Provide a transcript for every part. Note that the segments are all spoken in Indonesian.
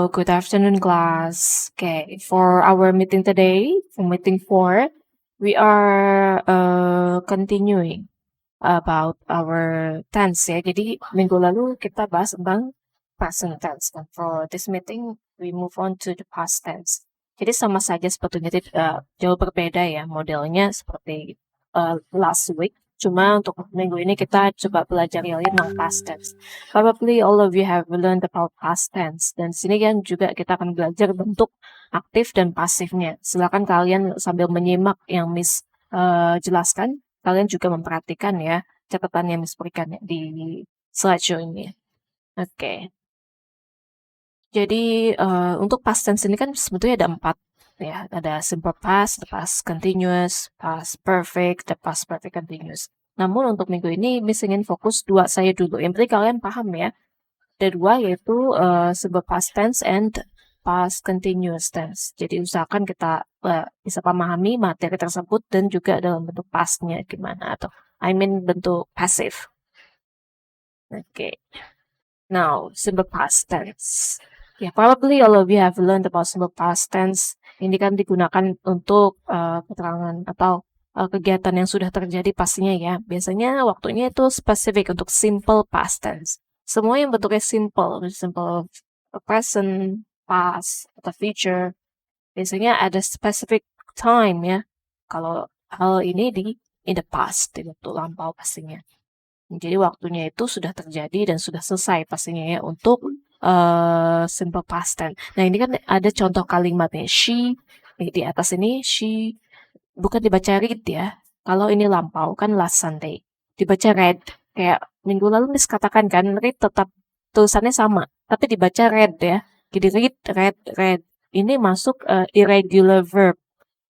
Good afternoon, class. Okay, for our meeting today, for meeting 4, we are continuing about our tense ya. Jadi minggu lalu kita bahas tentang present tense. And for this meeting, we move on to the past tense. Jadi sama saja sebetulnya jauh berbeda ya modelnya seperti last week. Cuma untuk minggu ini kita coba belajar yang tentang past tense. Probably all of you have learned about past tense. Dan sini kan juga kita akan belajar bentuk aktif dan pasifnya. Silakan kalian sambil menyimak yang Miss jelaskan, kalian juga memperhatikan ya catatan yang Miss berikan ya, di slideshow ini. Oke. Jadi untuk past tense ini kan sebetulnya ada 4 ya. Ada simple past, past continuous, past perfect, dan past perfect continuous. Namun untuk minggu ini Miss ingin fokus 2 saya dulu. Yang penting kalian paham ya. Ada 2 yaitu simple past tense and past continuous tense. Jadi usahakan kita bisa memahami materi tersebut dan juga dalam bentuk pastnya gimana atau bentuk passive. Okay. Now, simple past tense. Yeah, probably all of you have learned about simple past tense. Ini kan digunakan untuk keterangan atau kegiatan yang sudah terjadi pastinya ya. Biasanya waktunya itu spesifik untuk simple past tense. Semua yang bentuknya simple present, past, atau future, biasanya ada specific time ya. Kalau hal ini in the past, di waktu lampau pastinya. Jadi waktunya itu sudah terjadi dan sudah selesai pastinya ya untuk simple past tense. Nah ini kan ada contoh kalimatnya. She, di atas ini she, bukan dibaca read ya. Kalau ini lampau kan last Sunday. Dibaca read. Kayak minggu lalu Miss katakan kan, read tetap tulisannya sama. Tapi dibaca read ya. Jadi read. Ini masuk irregular verb.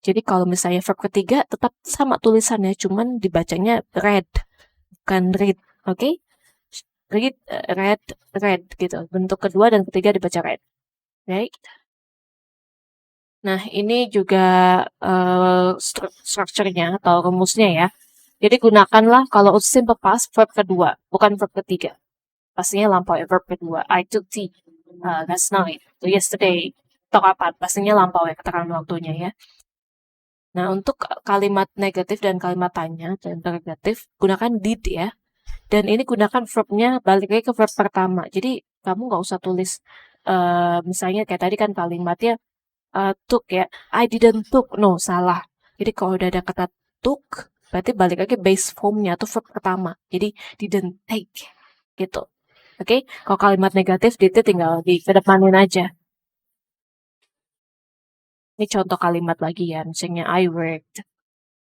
Jadi kalau misalnya verb ketiga tetap sama tulisannya, cuman dibacanya read, bukan read. Oke? Read, read gitu. Bentuk kedua dan ketiga dibaca read. Right? Nah, ini juga strukturnya atau rumusnya ya. Jadi gunakanlah kalau simple past verb kedua, bukan verb ketiga. Pastinya lampau ya, verb kedua. I took tea last night, so yesterday. Atau kapan? Pastinya lampau ya, keterangan waktunya ya. Nah, untuk kalimat negatif dan kalimat tanya dan interrogatif, gunakan did ya. Dan ini gunakan verbnya balik lagi ke verb pertama. Jadi kamu nggak usah tulis misalnya kayak tadi kan kalimatnya took ya. I didn't took. No, salah. Jadi kalau udah ada kata took, berarti balik lagi base formnya atau verb pertama. Jadi didn't take gitu. Oke? Kalau kalimat negatif itu tinggal dikedepanin aja. Ini contoh kalimat lagi ya. Misalnya I worked.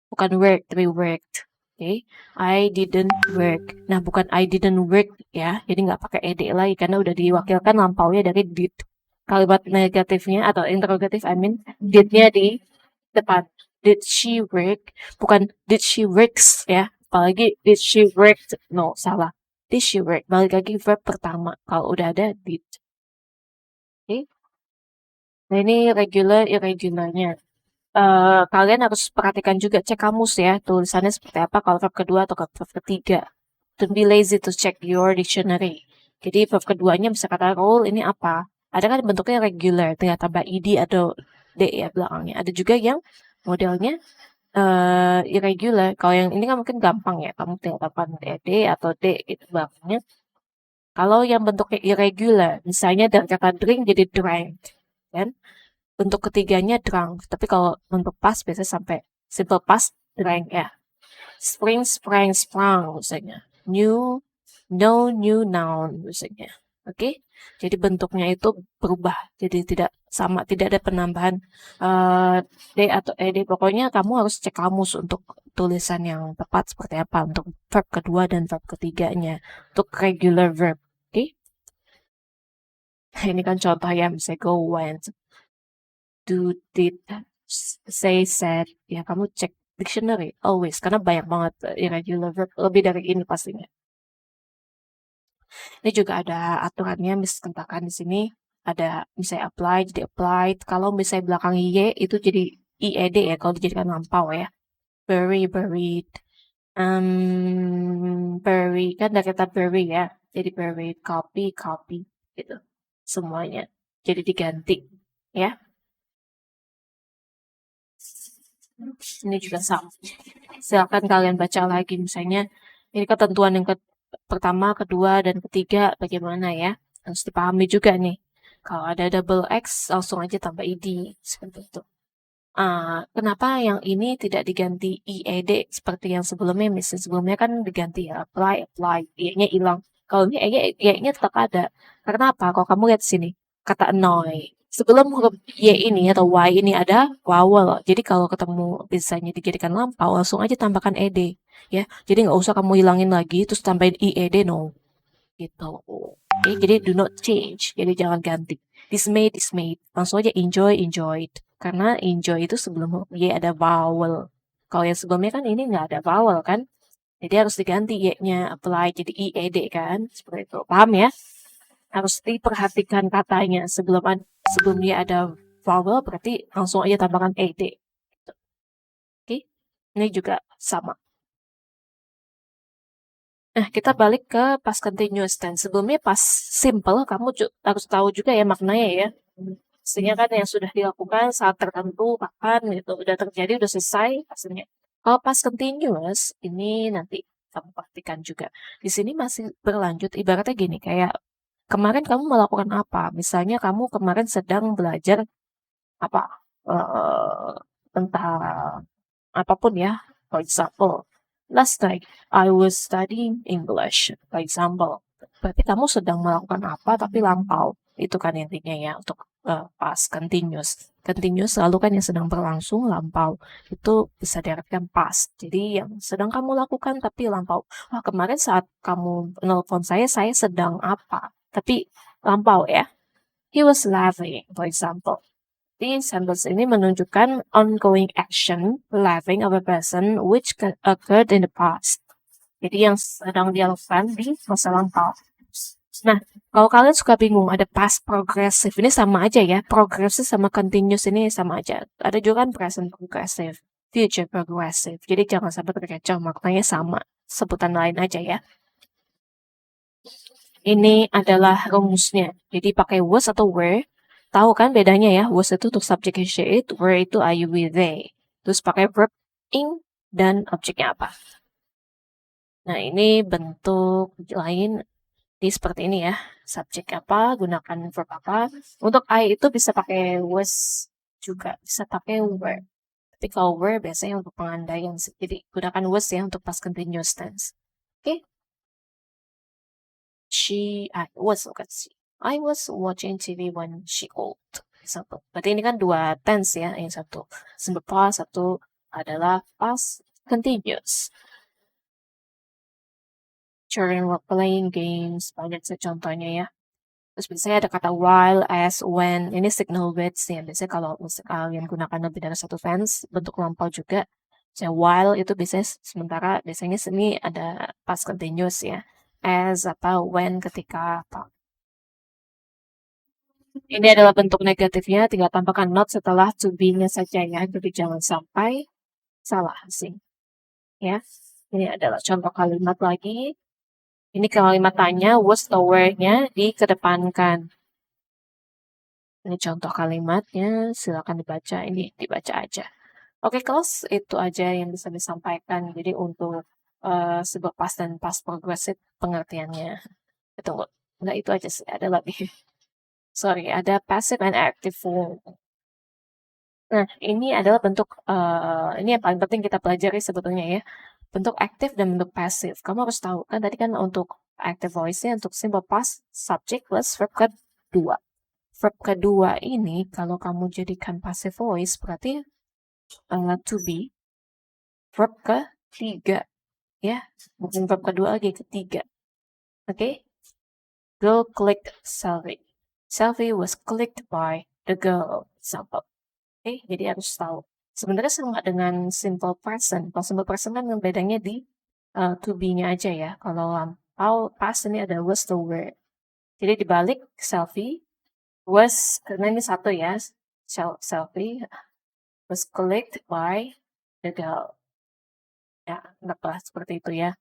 Bukan work, tapi worked. Okay. I didn't work. Nah, bukan I didn't work ya. Jadi nggak pakai ed lagi karena udah diwakilkan lampaunya dari did. Kalimat negatifnya atau interrogatif, did-nya di depan. Did she work? Bukan did she works ya. Apalagi did she worked? No, salah. Did she work? Balik lagi verb pertama. Kalau udah ada did. Oke. Okay. Nah, ini regular, irregularnya. Kalian harus perhatikan juga, cek kamus ya, tulisannya seperti apa kalau verb kedua atau verb ketiga. Don't be lazy to check your dictionary. Jadi verb keduanya bisa kata role ini apa? Ada kan bentuknya regular, tinggal tambah ed atau d ya belakangnya. Ada juga yang modelnya irregular. Kalau yang ini kan mungkin gampang ya, kamu tinggal tambah ed atau d gitu belakangnya. Kalau yang bentuknya irregular, misalnya dari kata drink jadi drank, kan? Bentuk ketiganya drunk, tapi kalau bentuk past biasanya sampai simple past drank ya. Spring, sprang, sprang misalnya. New, no, new noun misalnya. Oke, jadi bentuknya itu berubah, jadi tidak sama, tidak ada penambahan d atau ed. Pokoknya kamu harus cek kamus untuk tulisan yang tepat seperti apa untuk verb kedua dan verb ketiganya untuk regular verb. Oke, ini kan contoh ya, misalnya go, went, do, did, say, said. Ya, kamu cek dictionary always karena banyak banget irregular verb, lebih dari ini pastinya. Ini juga ada aturannya, misalkan di sini ada misalnya apply jadi applied. Kalau misalnya belakang y itu jadi ied ya kalau dijadikan lampau ya. Bury, buried. Bury kan dari kata bury ya. Jadi buried, copy, copy gitu. Semuanya. jadi diganti, ya. Ini juga sama. Silakan kalian baca lagi misalnya ini ketentuan yang pertama, kedua, dan ketiga bagaimana ya. Harus dipahami juga nih. Kalau ada double X langsung aja tambah id seperti itu. Kenapa yang ini tidak diganti IED seperti yang sebelumnya? Misalnya sebelumnya kan diganti ya apply, I-nya hilang. Kalau ini I-nya tetap ada. Karena apa? Kalau kamu lihat sini, kata annoy. Sebelum huruf Y ini atau Y ini ada vowel. Jadi kalau ketemu misalnya dijadikan lampau, langsung aja tambahkan ED. Ya, jadi nggak usah kamu hilangin lagi, terus tambahin IED, no. Gitu. Oke, jadi do not change. Jadi jangan ganti. Dismayed. Langsung aja enjoyed. Karena enjoy itu sebelum Y ada vowel. Kalau yang sebelumnya kan ini nggak ada vowel kan. Jadi harus diganti Y-nya apply jadi IED kan. Seperti itu. Paham ya? Harus diperhatikan katanya. Sebelum Y ada vowel berarti langsung aja tambahkan ED. Oke. Ini juga sama. Nah, kita balik ke past continuous tense. Sebelumnya past simple, kamu harus tahu juga ya maknanya ya. Pastinya kan yang sudah dilakukan saat tertentu, kapan gitu, udah terjadi, udah selesai pastinya. Kalau past continuous, ini nanti kamu perhatikan juga. Di sini masih berlanjut, ibaratnya gini, kayak kemarin kamu melakukan apa? Misalnya kamu kemarin sedang belajar apa? eh tentang apapun ya. For example, last night I was studying English. For example, berarti kamu sedang melakukan apa tapi lampau. Itu kan intinya ya untuk past continuous. Continuous selalu kan yang sedang berlangsung lampau. Itu bisa diartikan past. Jadi yang sedang kamu lakukan tapi lampau. Wah, kemarin saat kamu nelpon saya sedang apa? Tapi lampau ya. He was laughing, for example. Di sentence ini menunjukkan ongoing action, laughing of a person which occurred in the past. Jadi yang sedang dilakukan di masa lampau. Nah, kalau kalian suka bingung, ada past progressive, ini sama aja ya. Progressive sama continuous ini sama aja. Ada juga kan present progressive, future progressive. Jadi jangan sampai terkecoh, maknanya sama. Sebutan lain aja ya. Ini adalah rumusnya. Jadi pakai was atau were. Tahu kan bedanya ya? Was itu untuk subjek she it, were itu I, you, we, they. Terus pakai verb ing dan objeknya apa. Nah, ini bentuk lain di seperti ini ya. Subjek apa, gunakan verb apa. Untuk I itu bisa pakai was juga, bisa pakai were. Tapi kalau were biasanya untuk pengandaian. Jadi gunakan was ya untuk past continuous tense. Oke? I was watching TV when she called. Example. Berarti ini kan dua tense ya. Yang satu simple past, satu adalah past continuous. Children were playing games. Banyak contohnya ya. Terus biasanya ada kata while, as, when. Ini signal words ya. Biasanya kalau kalian gunakan lebih dari satu tense, bentuk lampau juga. Misalnya while itu biasanya sini ada past continuous ya. As atau when ketika apa. Ini adalah bentuk negatifnya, tinggal tambahkan not setelah to be-nya saja ya. Jadi jangan sampai salah sih. Ya. Ini adalah contoh kalimat lagi. Ini kalimat tanya, was the word-nya dikedepankan. Ini contoh kalimatnya, silakan dibaca. Ini dibaca aja. Oke, kelas itu aja yang bisa disampaikan. Jadi untuk sebuah past dan past progressive pengertiannya. Tunggu, enggak itu aja sih, ada lagi. Sorry, ada passive and active form. Nah, ini adalah bentuk, ini yang paling penting kita pelajari sebetulnya ya. Bentuk aktif dan bentuk pasif. Kamu harus tahu, kan tadi kan untuk active voice-nya untuk simple past, subject plus verb kedua. Verb kedua ini kalau kamu jadikan passive voice berarti to be. Verb ketiga, ya. Bukan verb kedua lagi, ketiga. Oke? Okay? Girl clicked selfie. Selfie was clicked by the girl. Example. Oke, jadi harus tahu. Sebenarnya sama dengan simple present. Kalau simple present kan bedanya di to be-nya aja ya. Kalau lampau past ini ada was the word. Jadi dibalik selfie was, karena ini satu ya, selfie was clicked by the girl. Ya, anggaplah seperti itu ya.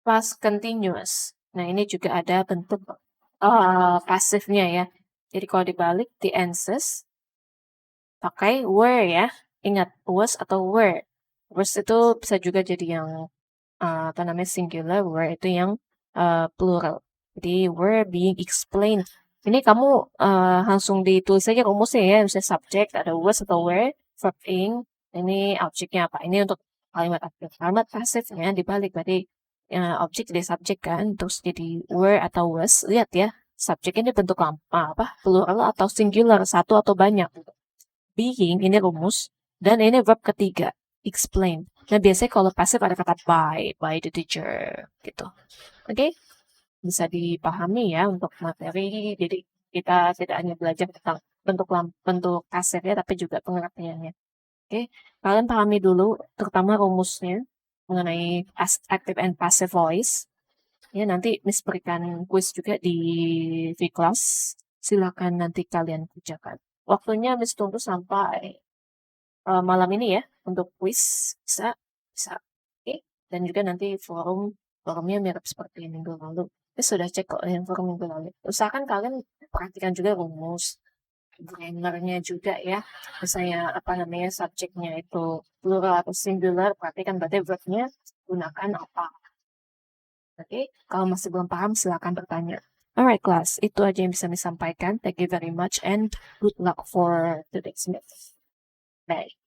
Past continuous. Nah, ini juga ada bentuk pasifnya ya. Jadi kalau dibalik, the answers pakai were ya. Ingat, was atau were. Was itu bisa juga jadi yang apa namanya singular, were itu yang plural. Jadi were being explained. Ini kamu langsung ditulis aja rumusnya ya, misalnya subject ada was atau were, verb ing, ini objeknya apa? Ini untuk kalimat aktif. Kalimat pasifnya dibalik berarti objek jadi subjek kan, terus jadi were atau was. Lihat ya, subjek ini bentuk apa? Plural atau singular, satu atau banyak. Being ini rumus, dan ini verb ketiga, explain. Nah, biasanya kalau pasif ada kata by the teacher, gitu. Oke? Bisa dipahami ya untuk materi, jadi kita tidak hanya belajar tentang bentuk pasifnya, tapi juga pengertiannya. Oke? Kalian pahami dulu, terutama rumusnya, mengenai active and passive voice. Ya, nanti Miss berikan quiz juga di V-Class. Silakan nanti kalian kerjakan. Waktunya Miss tunggu sampai malam ini ya untuk quiz bisa bisa oke. Dan juga nanti forumnya mirip seperti minggu lalu. Sudah cek kok yang forum minggu lalu. Usahakan kalian perhatikan juga rumus grammarnya juga ya. Misalnya apa namanya subjeknya itu plural atau singular, perhatikan berarti verbnya gunakan apa. Oke, kalau masih belum paham silakan bertanya. Alright class, itu aja yang bisa disampaikan. Thank you very much and good luck for today's meeting. Bye.